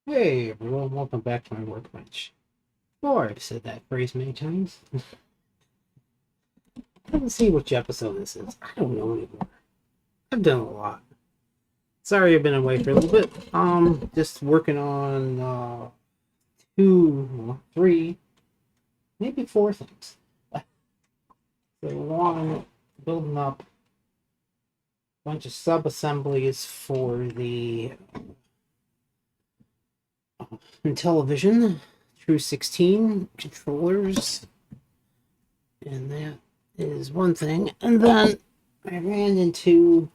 Hey everyone, welcome back to my workbench. Or I've said that phrase many times. Let's see which episode this is. I don't know anymore. I've done a lot. Sorry I've been away for a little bit. Just working on three, maybe four things. So one, building up a bunch of sub-assemblies for the IntelliVision II 16 controllers. And that is one thing. And then I ran into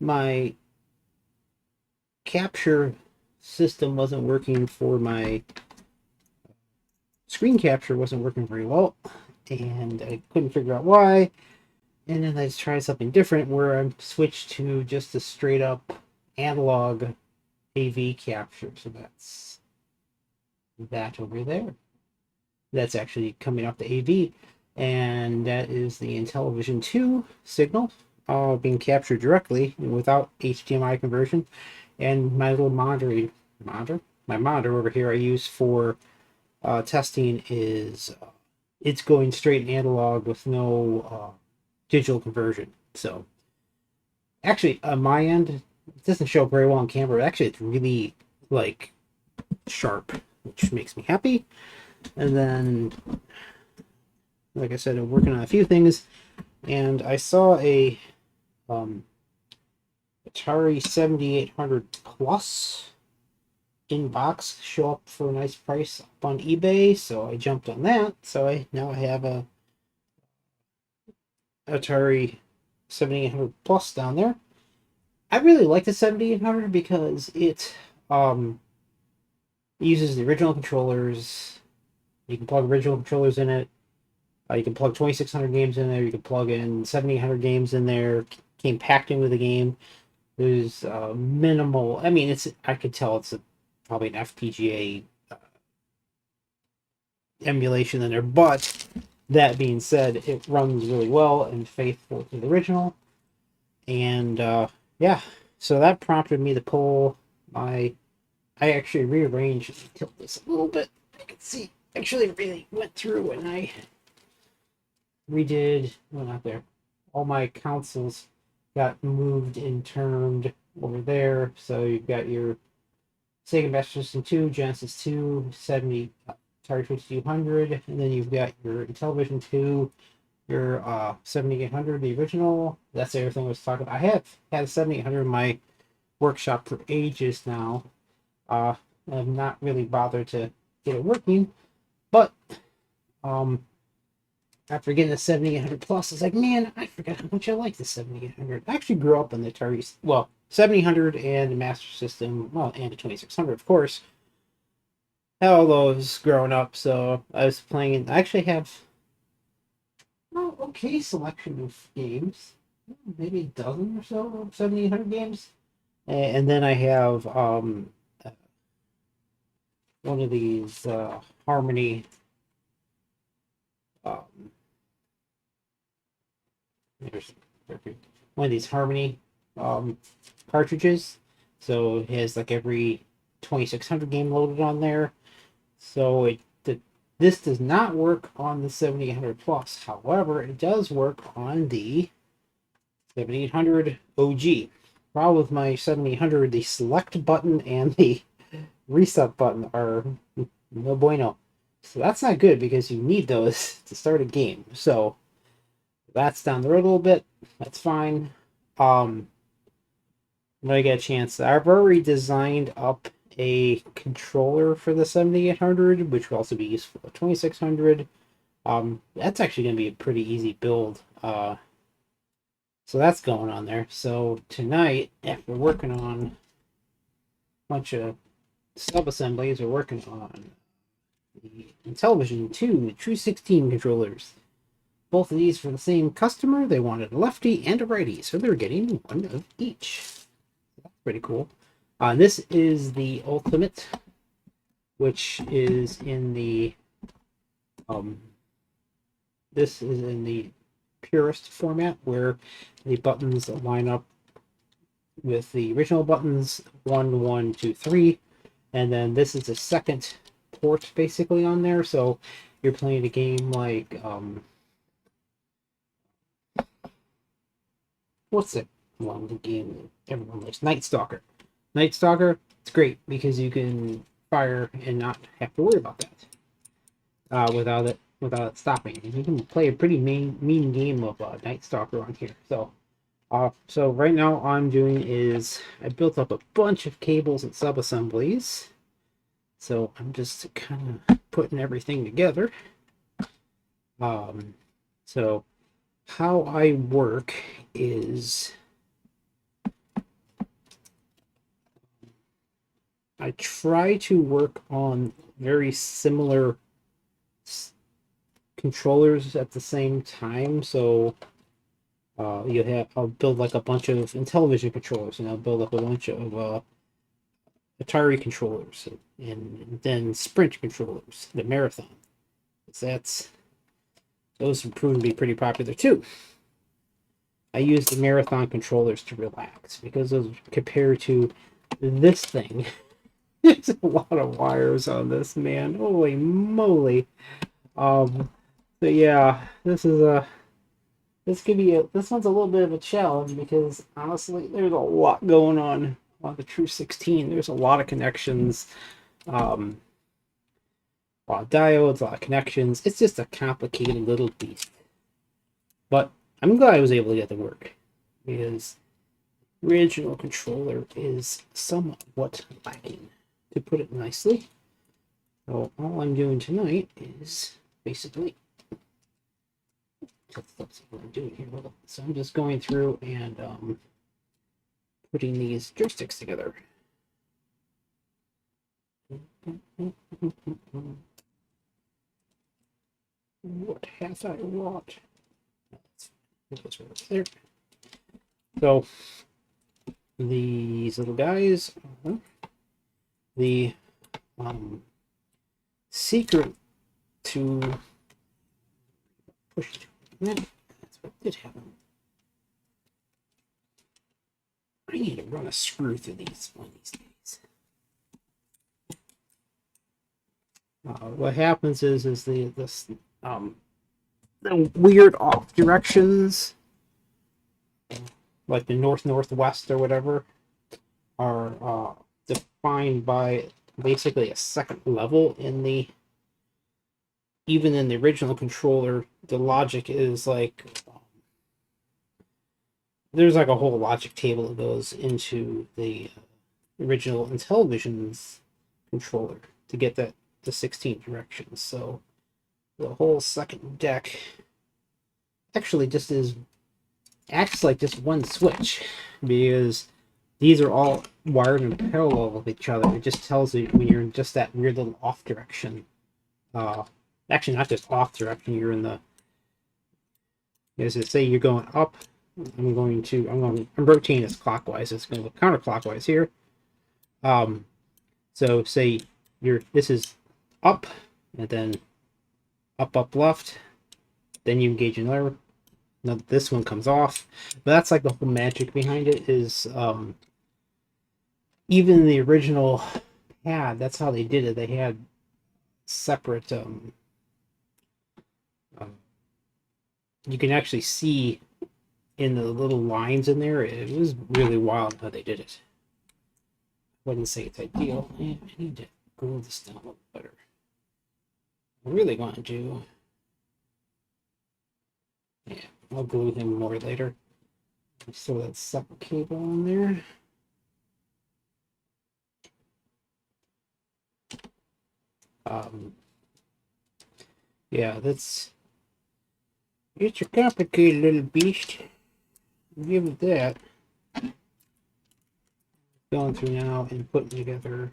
my capture system wasn't working for my screen capture wasn't working very well, and I couldn't figure out why. And then I just tried something different where I switched to just a straight up analog AV capture. So that's that over there. That's actually coming off the AV, and that is the IntelliVision II signal being captured directly without HDMI conversion. And my little my monitor over here I use for testing is it's going straight analog with no digital conversion. So actually, on my end, it doesn't show up very well on camera. Actually, it's really like sharp, which makes me happy. And then, like I said, I'm working on a few things, and I saw a Atari 7800 Plus in box show up for a nice price up on eBay, so I jumped on that. So I have a Atari 7800 Plus down there. I really like the 7800 because it uses the original controllers. You can plug original controllers in it. You can plug 2600 games in there. You can plug in 7800 games in there. Came packed in with the game. There's minimal. I mean, I could tell it's probably an FPGA emulation in there, but that being said, it runs really well and faithful to the original. And yeah, so that prompted me to pull my. I actually rearranged, tilt this a little bit. I can see. Actually, really went through and I redid. Well, not there. All my consoles got moved and turned over there. So you've got your Sega Master System 2, Genesis 2, 70, Atari 2200, and then you've got your IntelliVision 2, your 7800, the original. That's everything I was talking about. I have had a 7800 in my workshop for ages now. I've not really bothered to get it working, but after getting the 7800 Plus, it's like, man, I forgot how much I like the 7800. I actually grew up on the Atari, well, 7800 and the Master System, well, and the 2600, of course. All those growing up, so I was playing. I actually have okay selection of games, maybe a dozen or so of 7800 games, and then I have one of these Harmony. Um, there's one of these Harmony cartridges, so it has like every 2600 game loaded on there. So this does not work on the 7800 Plus. However, it does work on the 7800 OG. Problem with my 7800, the select button and the reset button are no bueno. So that's not good because you need those to start a game. So that's down the road a little bit. That's fine. When I get a chance, I've already designed up a controller for the 7800, which will also be used for the 2600. That's actually going to be a pretty easy build. So that's going on there. So tonight, after working on a bunch of sub-assemblies, we're working on the IntelliVision II, the True 16 controllers. Both of these for the same customer. They wanted a lefty and a righty, so they're getting one of each. That's pretty cool. This is the Ultimate, which is in the this is in the purist format where the buttons line up with the original buttons 1, 1, 2, 3, and then this is the second port basically on there. So you're playing a game like what's the one game that everyone likes? Night Stalker. Night Stalker, it's great because you can fire and not have to worry about that without it stopping. You can play a pretty mean game of Night Stalker on here. So right now all I'm doing is I built up a bunch of cables and sub-assemblies. So I'm just kind of putting everything together. So how I work is I try to work on very similar controllers at the same time. So I'll build like a bunch of IntelliVision controllers, and I'll build up a bunch of Atari controllers, and then Sprint controllers, the Marathon. Those have proven to be pretty popular too. I use the Marathon controllers to relax because those compared to this thing, there's a lot of wires on this, man. Holy moly! So yeah, this one's a little bit of a challenge because honestly, there's a lot going on the True 16. There's a lot of connections, a lot of diodes, a lot of connections. It's just a complicated little beast. But I'm glad I was able to get to work because the original controller is somewhat lacking, to put it nicely. So all I'm doing tonight is basically let's see what I'm doing here. So I'm just going through and putting these joysticks together. What hath I wrought? There. So these little guys, the secret to push it. That's what did happen. I need to run a screw through these one of these days. What happens is the weird off directions, like the northwest or whatever, are defined by basically a second level even in the original controller. The logic is like there's like a whole logic table that goes into the original IntelliVision's controller to get the 16 directions. So the whole second deck actually acts like just one switch, because these are all wired in parallel with each other. It just tells you when you're in just that weird little off direction. Actually, not just off direction. You're in the, as I say, you're going up. I'm rotating this clockwise. It's going to look counterclockwise here. So say this is up, and then up left. Then you engage another. Now this one comes off. But that's like the whole magic behind it is even the original pad, that's how they did it. They had separate you can actually see in the little lines in there. It was really wild how they did it. I wouldn't say it's ideal. I need to glue this down a little better. I'm really going to do, yeah, I'll glue him more later. Just throw that separate cable on there. Yeah, it's a complicated little beast. I'll give it that. Going through now and putting together.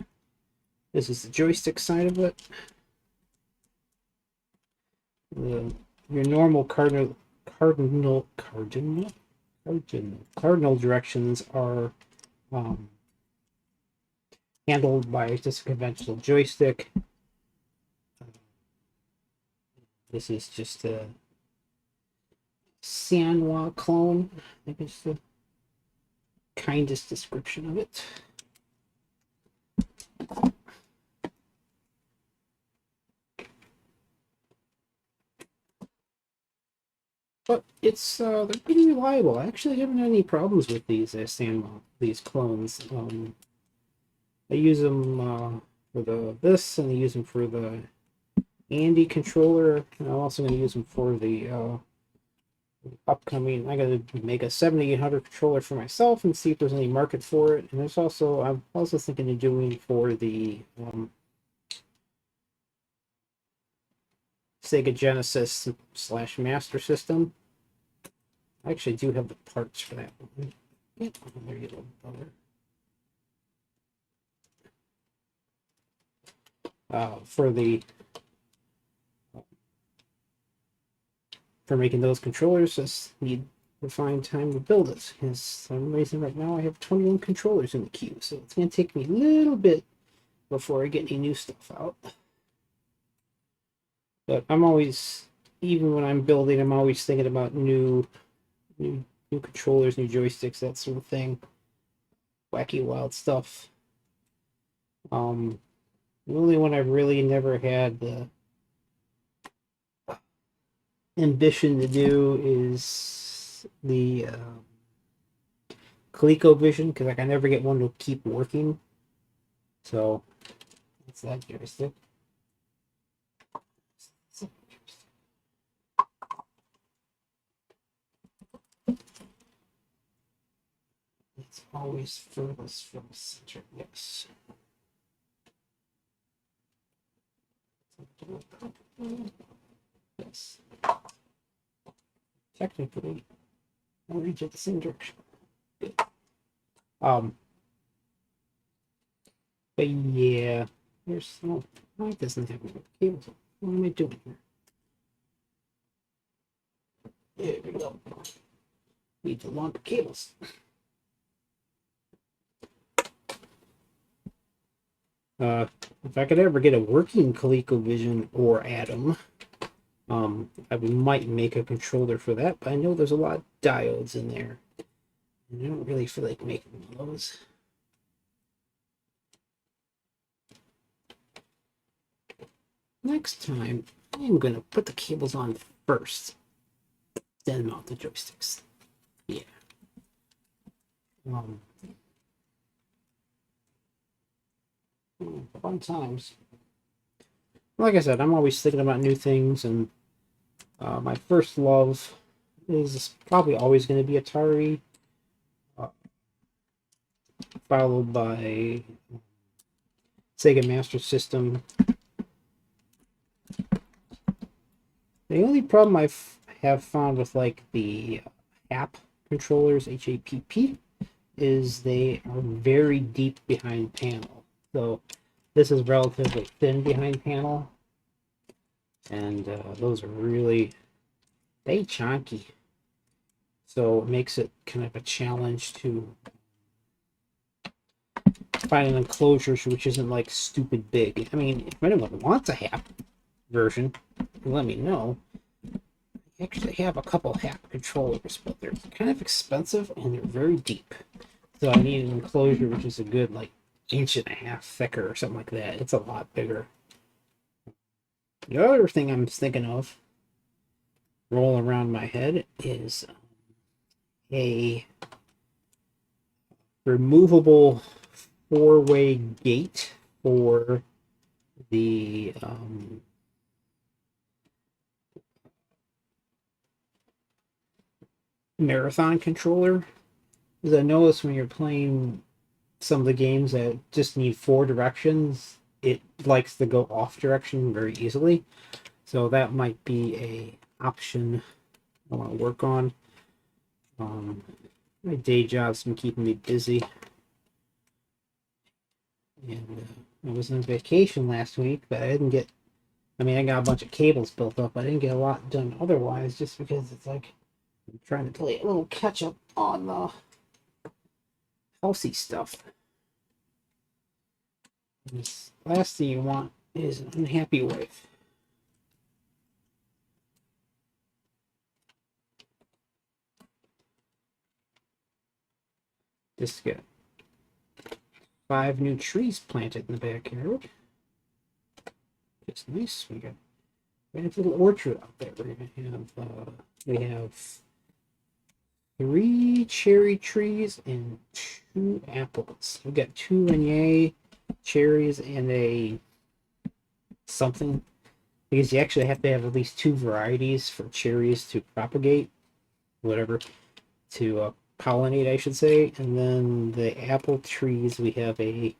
This is the joystick side of it. Your normal cardinal directions are handled by just a conventional joystick. This is just a Sanwa clone. I think it's the kindest description of it. They're pretty reliable. I actually haven't had any problems with these clones. I use them for this, and I use them for the Andy controller, and I'm also going to use them for the upcoming. I got to make a 7800 controller for myself and see if there's any market for it. And I'm also thinking of doing for the Sega Genesis / Master System. I actually do have the parts for that one. Get on there, you little brother. For making those controllers, just need to find time to build it. Because for some reason right now I have 21 controllers in the queue, so it's going to take me a little bit before I get any new stuff out. But I'm always, even when I'm building, I'm always thinking about new controllers, new joysticks, that sort of thing. Wacky, wild stuff. The only one I've really never had the ambition to do is the ColecoVision, because like I never get one to keep working. So that's that joystick. It's always furthest from the center. Yes. Yes. Technically, I'll reach it the same direction. Good. But yeah, there's no. It doesn't have any cables. What am I doing here? There we go. Need to launch the cables. If I could ever get a working ColecoVision or Atom, I might make a controller for that, but I know there's a lot of diodes in there. And I don't really feel like making one of those. Next time, I'm going to put the cables on first, then mount the joysticks. Yeah. Fun times. Like I said, I'm always thinking about new things, and my first love is probably always going to be Atari, followed by Sega Master System. The only problem I have found with like the HAP controllers, HAPP, is they are very deep behind panel. So this is relatively thin behind panel, and those are really chunky. So it makes it kind of a challenge to find an enclosure which isn't like stupid big. I mean, if anyone wants a HAP version, let me know. I actually have a couple HAP controllers, but they're kind of expensive and they're very deep. So I need an enclosure which is a good like 1.5 inches thicker or something like that. It's a lot bigger. The other thing I'm thinking of rolling around my head is a removable 4-way gate for the marathon controller. Because I notice when you're playing some of the games that just need 4 directions, it likes to go off direction very easily. So that might be a option I want to work on. My day job's been keeping me busy. And I was on vacation last week, but I got a bunch of cables built up. I didn't get a lot done otherwise, just because it's like I'm trying to play a little catch up on the housey stuff. This last thing you want is an unhappy wife. Just get 5 new trees planted in the backyard. It's nice. We have a little orchard out there. We have 3 cherry trees and 2 apples. We got 2 Renier cherries and a something, because you actually have to have at least 2 varieties for cherries to propagate, whatever, to pollinate, I should say. And then the apple trees, we have a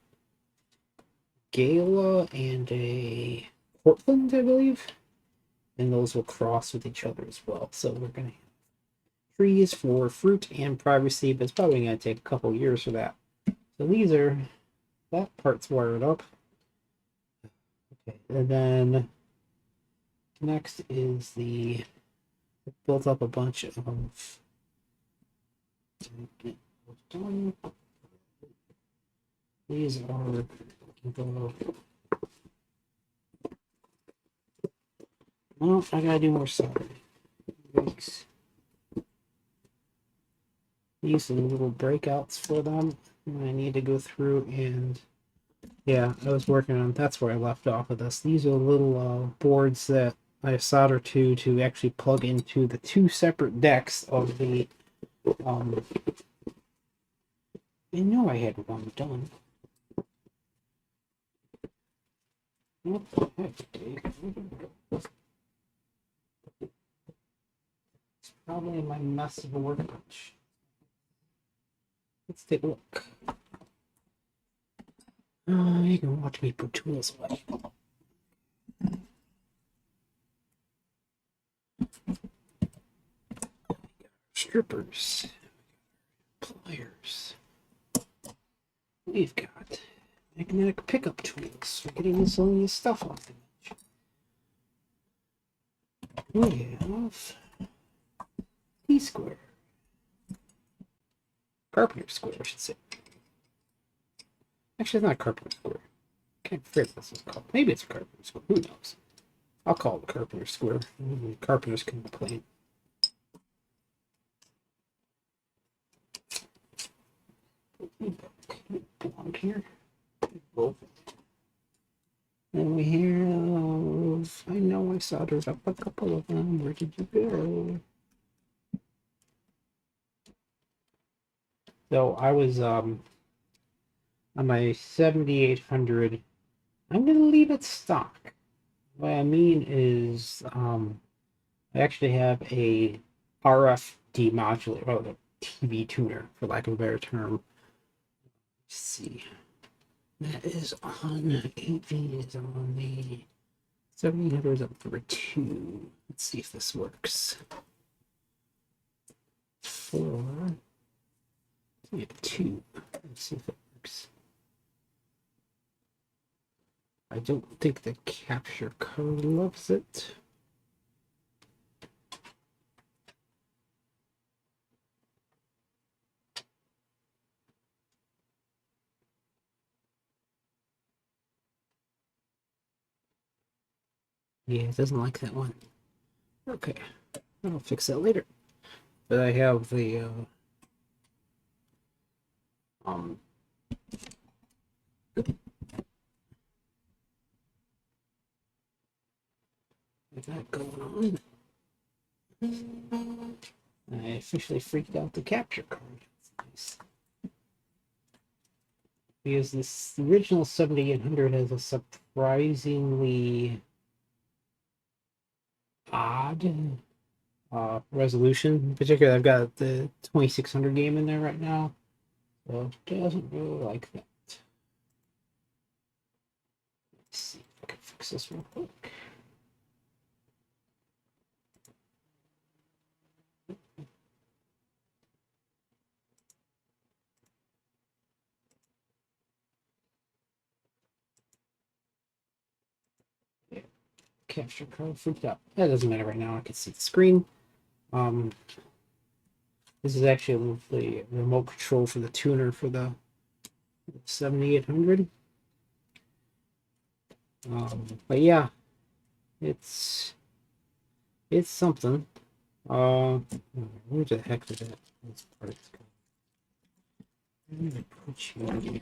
Gala and a Portland, I believe, and those will cross with each other as well. So we're going to have trees for fruit and privacy, but it's probably going to take a couple years for that. So these are, that part's wired up. Okay, and then next is the, built up a bunch of, these are the, well, I gotta do more soldering. These are the little breakouts for them. And I need to go through and, yeah, I was working on, that's where I left off of this. These are little boards that I solder to actually plug into the 2 separate decks of the, I know I had one done. What the heck, Dave? It's probably in my mess of a workbench. Let's take a look. You can watch me put tools away. Strippers, pliers. We've got magnetic pickup tools for getting miscellaneous stuff off the bench. We have T-square. Carpenter square, I should say. Actually, it's not carpenter square. I can't figure what this is called. Maybe it's a carpenter square. Who knows? I'll call it a carpenter square. Carpenters can complain. Belong here. And we have, I know I soldered up a couple of them. Where did you go? So I was on my 7800. I'm gonna leave it stock. What I mean is, I actually have a RF demodulator, or the TV tuner, for lack of a better term. Let's see. That is on, AV is on the 7800 is up for 2. Let's see if this works. 4. We have 2. Let's see if it works. I don't think the capture card loves it. Yeah, it doesn't like that one. Okay, I'll fix that later. But I have the that going on. I officially freaked out the capture card. That's nice. Because this original 7800 has a surprisingly odd resolution. In particular, I've got the 2600 game in there right now, so it doesn't really like that. Let's see if I can fix this real quick. Yeah, capture card freaked out. That doesn't matter right now. I can see the screen. This is actually the remote control for the tuner for the 7800. But yeah, it's something. Where the heck did that this part go? I'm gonna put you in.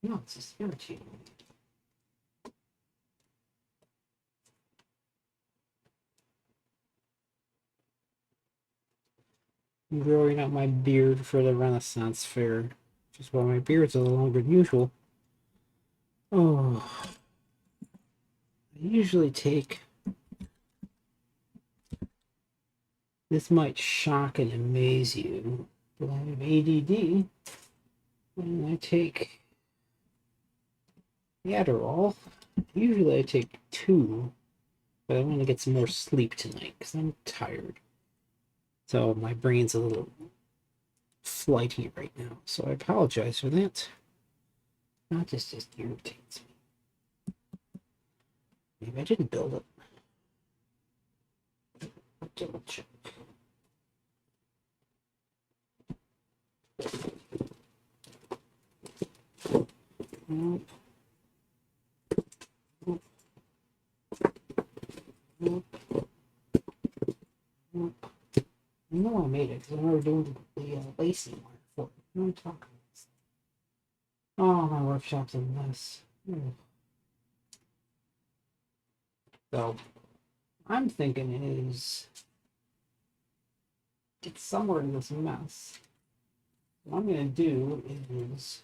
No, it's just irritating. I'm growing out my beard for the Renaissance Fair, which is why my beard's a little longer than usual. Oh, I usually take. This might shock and amaze you, but I have ADD, and I take the Adderall. Usually I take 2, but I want to get some more sleep tonight because I'm tired. So my brain's a little flighty right now, so I apologize for that. Not just irritates me. Maybe I didn't build it. Double check. Nope. Nope. Nope. Nope. I know I made it because I remember doing the lacing wire for it. What am I talking about? Oh, my workshop's a mess. So, I'm thinking is it's somewhere in this mess. What I'm going to do is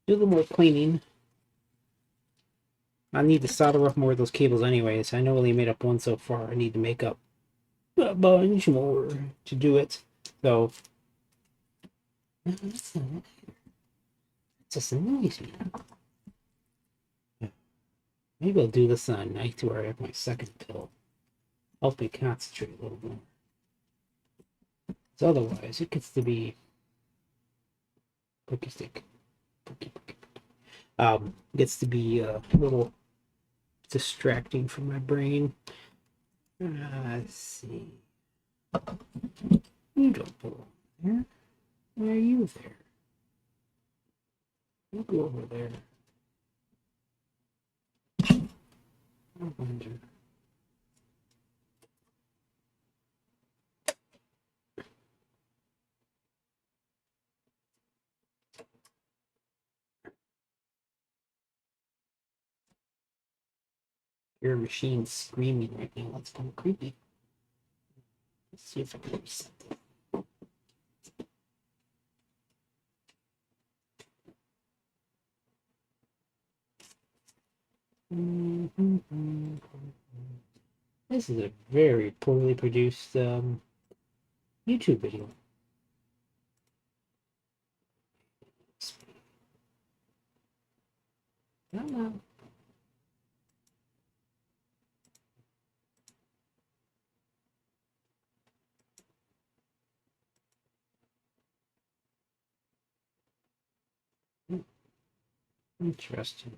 do a little more cleaning. I need to solder up more of those cables anyways. I know I only made up 1 so far. I need to make up a bunch more to do it. So, that's not it. It just annoys me. Maybe I'll do this on night where I have my second pill. Help me concentrate a little more. So otherwise, it gets to be cookie stick. Gets to be a little distracting for my brain. Let's see. You don't belong there. Why are you there? You go over there. I'll find you. Your machine's screaming right now. That's kind of creepy. Let's see if I can reset it. This is a very poorly produced YouTube video. I don't know. Interesting.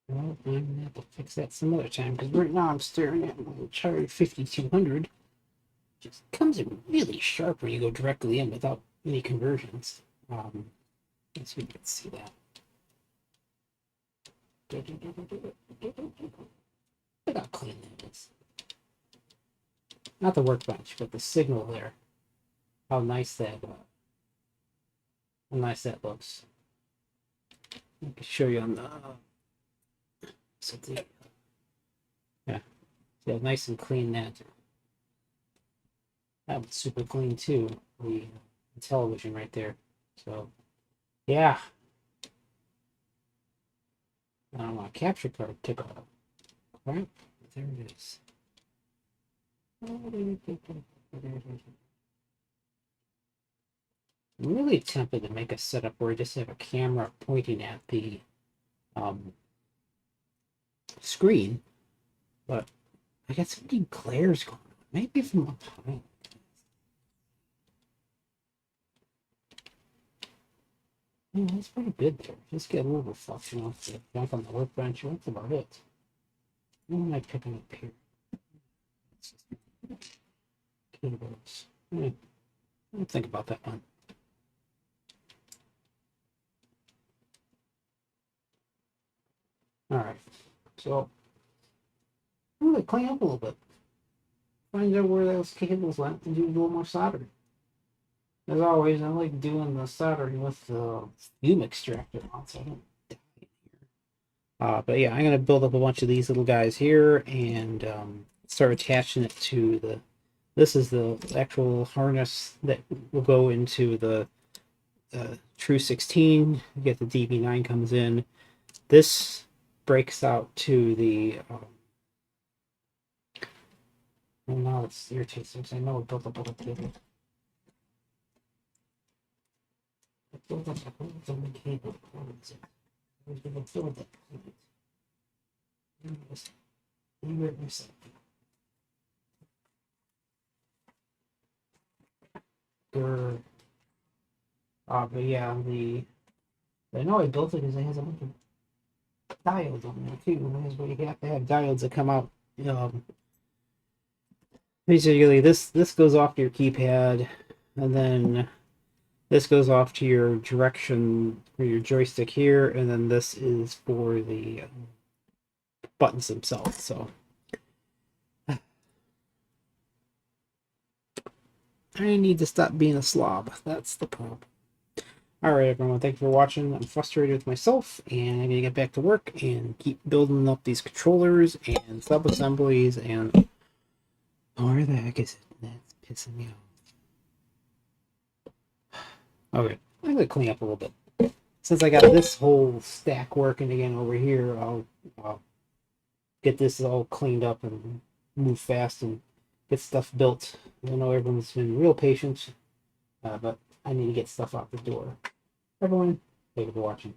Well, I'm gonna have to fix that some other time because right now I'm staring at my Atari 5200. Just comes in really sharp when you go directly in without any conversions. Let's see if you can see that. Look how clean that is. Not the workbench, but the signal there. How nice that looks. I can show you on the yeah. See how nice and clean that. That was super clean too. The television right there. So yeah. I don't want a capture card took off. Right? There it is. I'm really tempted to make a setup where I just have a camera pointing at the screen, but I got so many glares going on. Maybe from up high. Yeah, that's pretty good there. Just get a little reflection off the jump on the workbench. That's about it. What am I picking up here? Keyboards. I'll think about that one. All right. So I'm gonna clean up a little bit. Find out where those cables went and do a little more soldering. As always, I like doing the soldering with the fume extractor on, so I don't die in here. But yeah, I'm gonna build up a bunch of these little guys here and start attaching it to the. This is the actual harness that will go into the True 16. You get the DB9 comes in. This breaks out to the. Well, now it's irritating because I know it built up a cable. It built up a whole cable. What is it? I was going to build that. You it yourself. But yeah, I know I built it because it has a bunch of diodes on there too. That's where you have to have diodes that come out. Basically, this goes off to your keypad, and then this goes off to your direction for your joystick here, and then this is for the buttons themselves. So I need to stop being a slob. That's the problem. Alright, everyone, thank you for watching. I'm frustrated with myself, and I need to get back to work and keep building up these controllers and sub-assemblies, and where the heck is it? That's pissing me off. Okay, I'm gonna clean up a little bit. Since I got this whole stack working again over here, I'll get this all cleaned up and move fast and get stuff built. I know everyone's been real patient, but I need to get stuff out the door. Everyone, thank you for watching.